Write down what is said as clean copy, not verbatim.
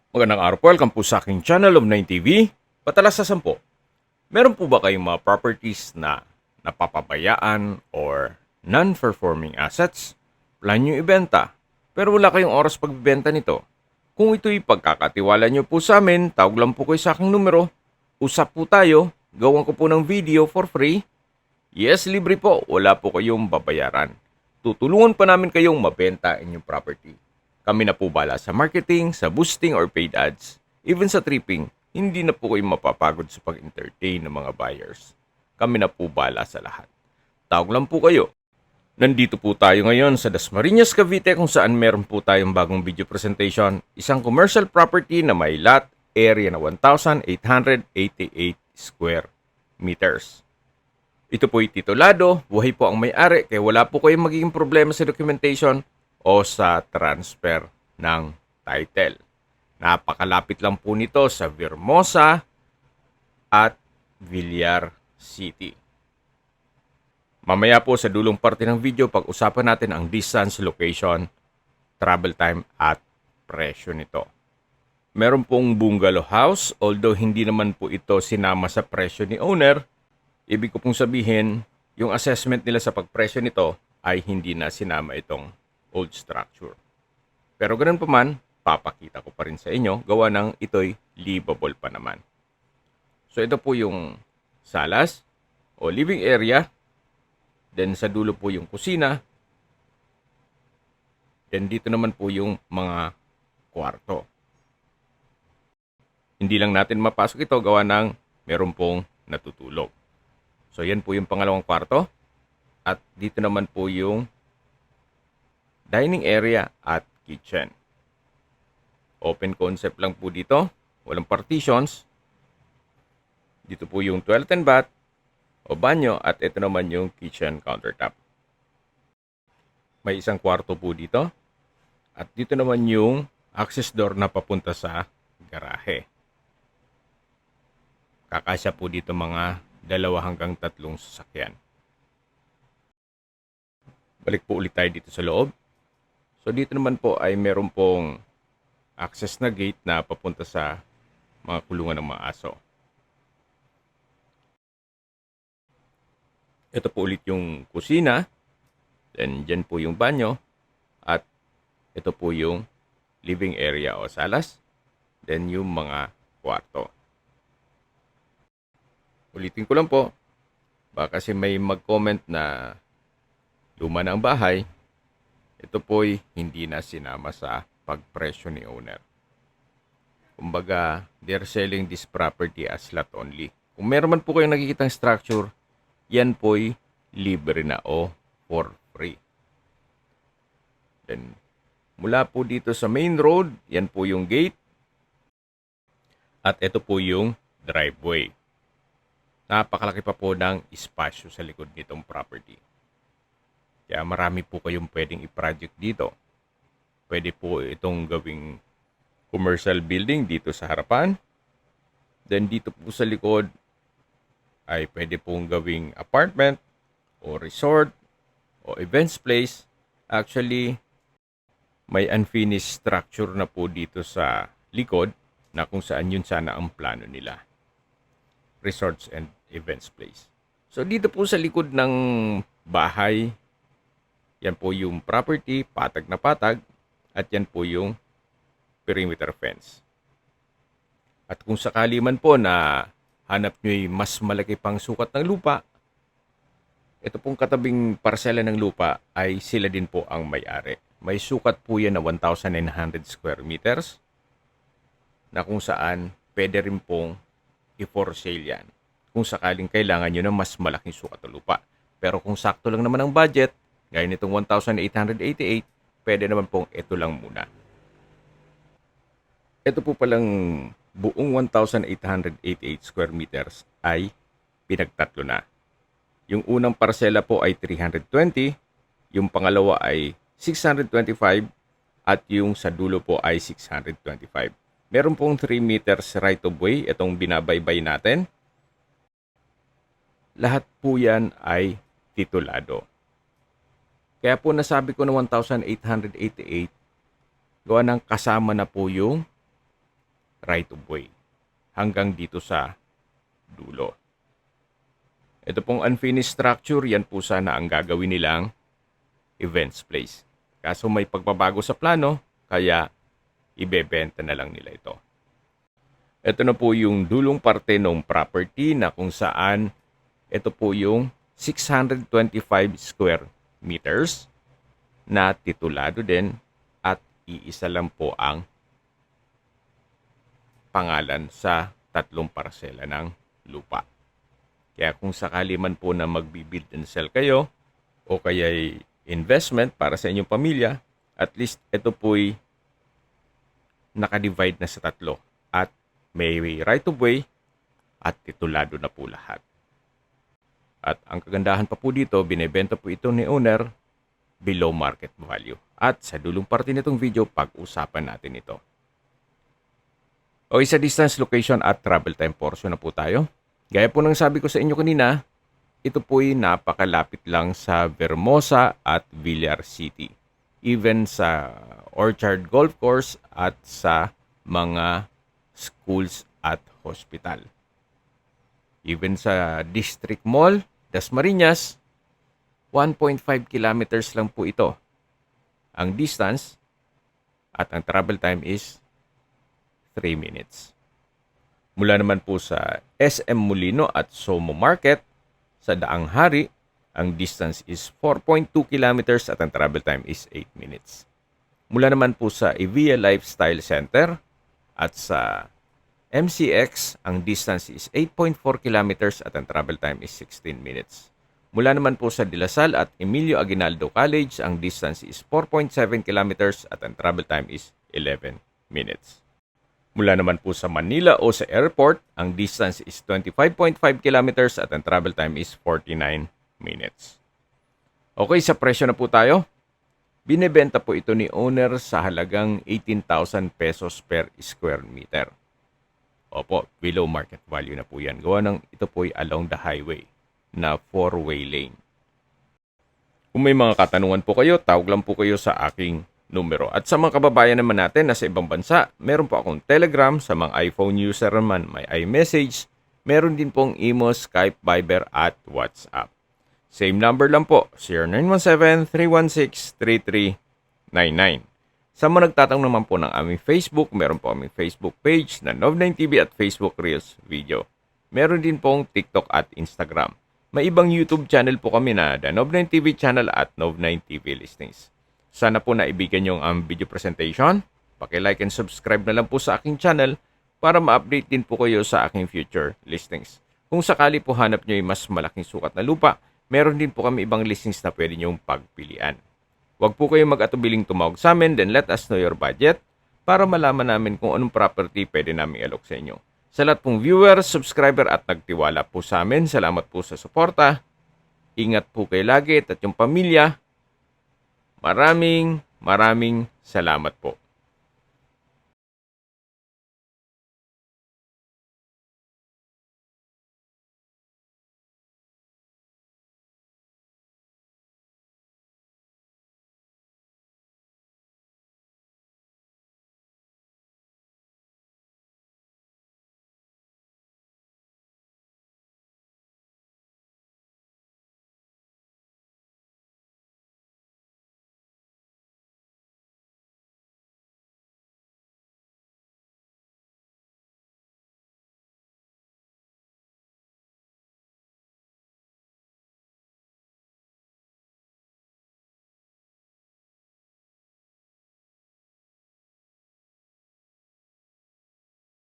Magandang araw po, welcome po sa aking channel of 9TV. Patalas sa 10. Meron po ba kayong mga properties na napapabayaan or non-performing assets? Plan nyo ibenta, pero wala kayong oras pagbibenta nito. Kung ito'y pagkakatiwala nyo po sa amin, tawag lang po kayo sa aking numero. Usap po tayo, gawan ko po ng video for free. Yes, libre po, wala po kayong babayaran. Tutulungan pa namin kayong mabenta inyong property. Kami na po bala sa marketing, sa boosting or paid ads, even sa tripping, hindi na po kayo mapapagod sa pag-entertain ng mga buyers. Kami na po bala sa lahat. Tawag lang po kayo. Nandito po tayo ngayon sa Dasmariñas, Cavite kung saan meron po tayong bagong video presentation. Isang commercial property na may lot area na 1,888 square meters. Ito po'y titulado, buhay po ang may-ari kaya wala po kayong magiging problema sa documentation o sa transfer ng title. Napakalapit lang po nito sa Villahermosa at Villar City. Mamaya po sa dulong parte ng video, pag-usapan natin ang distance, location, travel time at presyo nito. Meron pong bungalow house, although hindi naman po ito sinama sa presyo ni owner. Ibig ko pong sabihin, yung assessment nila sa pagpresyo nito ay hindi na sinama itong old structure. Pero ganun pa man, papakita ko pa rin sa inyo, gawa ng ito'y livable pa naman. So ito po yung salas o living area. Then sa dulo po yung kusina. Then dito naman po yung mga kwarto. Hindi lang natin mapasok ito gawa ng meron pong natutulog. So yan po yung pangalawang kwarto. At dito naman po yung dining area at kitchen. Open concept lang po dito. Walang partitions. Dito po yung toilet and bath o banyo at ito naman yung kitchen countertop. May isang kwarto po dito. At dito naman yung access door na papunta sa garahe. Kakasya po dito mga 2 hanggang 3 sasakyan. Balik po ulit tayo dito sa loob. So dito naman po ay meron pong access na gate na papunta sa mga kulungan ng mga aso. Ito po ulit yung kusina. Then dyan po yung banyo. At ito po yung living area o salas. Then yung mga kwarto. Ulitin ko lang po. Baka kasi may mag-comment na luma na ang bahay. Ito po'y hindi na sinama sa pagpresyo ni owner. Kumbaga, they're selling this property as lot only. Kung meron man po kayong nakikitang structure, yan po'y libre na o for free. Then, mula po dito sa main road, yan po yung gate. At ito po yung driveway. Napakalaki pa po ng espasyo sa likod nitong property. Kaya marami po kayong pwedeng i-project dito. Pwede po itong gawing commercial building dito sa harapan. Then dito po sa likod ay pwede pong gawing apartment o resort o events place. Actually, may unfinished structure na po dito sa likod na kung saan yun sana ang plano nila. Resorts and events place. So dito po sa likod ng bahay, yan po yung property, patag na patag, at yan po yung perimeter fence. At kung sakali man po na hanap nyo'y mas malaki pang sukat ng lupa, ito pong katabing parsela ng lupa ay sila din po ang may-ari. May sukat po yan na 1,900 square meters na kung saan pwede rin pong i-for sale yan. Kung sakaling kailangan nyo ng mas malaking sukat ng lupa. Pero kung sakto lang naman ang budget, gaya nitong 1,888, pwede naman pong ito lang muna. Ito po palang buong 1,888 square meters ay pinagtatlo na. Yung unang parsela po ay 320, yung pangalawa ay 625, at yung sa dulo po ay 625. Meron pong 3 meters right of way, itong binabaybay natin. Lahat po yan ay titulado. Kaya po nasabi ko na 1,888, gawa ng kasama na po yung right of way hanggang dito sa dulo. Ito pong unfinished structure, yan po sana ang gagawin nilang events place. Kaso may pagbabago sa plano, kaya ibebenta na lang nila ito. Ito na po yung dulong parte ng property na kung saan ito po yung 625 square meters na titulado din at iisa lang po ang pangalan sa 3 parsela ng lupa. Kaya kung sakali man po na magbi-build and sell kayo o kaya investment para sa inyong pamilya, at least ito po'y nakadivide na sa 3 at may right of way at titulado na po lahat. At ang kagandahan pa po dito, binebenta po ito ni owner below market value. At sa dulong parte nitong video, pag-usapan natin ito. Okay, sa distance, location at travel time portion na po tayo. Gaya po ng sabi ko sa inyo kanina, ito po'y napakalapit lang sa Vermosa at Villar City. Even sa Orchard Golf Course at sa mga schools at hospital. Even sa District Mall, Dasmariñas, 1.5 kilometers lang po ito ang distance at ang travel time is 3 minutes. Mula naman po sa SM Molino at Somo Market sa Daang Hari, ang distance is 4.2 kilometers at ang travel time is 8 minutes. Mula naman po sa Evia Lifestyle Center at sa MCX, ang distance is 8.4 kilometers at ang travel time is 16 minutes. Mula naman po sa De La Salle at Emilio Aguinaldo College, ang distance is 4.7 kilometers at ang travel time is 11 minutes. Mula naman po sa Manila o sa airport, ang distance is 25.5 kilometers at ang travel time is 49 minutes. Okay, sa presyo na po tayo. Binebenta po ito ni owner sa halagang 18,000 pesos per square meter. Opo, below market value na po yan. Gawa ng ito po ay along the highway na 4-way lane. Kung may mga katanungan po kayo, tawag lang po kayo sa aking numero. At sa mga kababayan naman natin na sa ibang bansa, meron po akong Telegram. Sa mga iPhone user naman, may iMessage. Meron din pong Imo, Skype, Viber at WhatsApp. Same number lang po, 0917-316-3399. Sa mga nagtatanong naman po ng aming Facebook, meron po aming Facebook page na Nov9TV at Facebook Reels Video. Meron din pong TikTok at Instagram. May ibang YouTube channel po kami na The Nov9TV Channel at Nov9TV Listings. Sana po naibigan yung video presentation. Paki-like and subscribe na lang po sa aking channel para ma-update din po kayo sa aking future listings. Kung sakali po hanap nyo yung mas malaking sukat na lupa, meron din po kami ibang listings na pwede nyong pagpilian. Huwag po kayong mag-atubiling tumawag sa amin, then let us know your budget para malaman namin kung anong property pwede namin i-alok sa inyo. Sa lahat pong viewers, subscriber at nagtiwala po sa amin, salamat po sa suporta. Ingat po kayo lagi at yung pamilya. Maraming salamat po.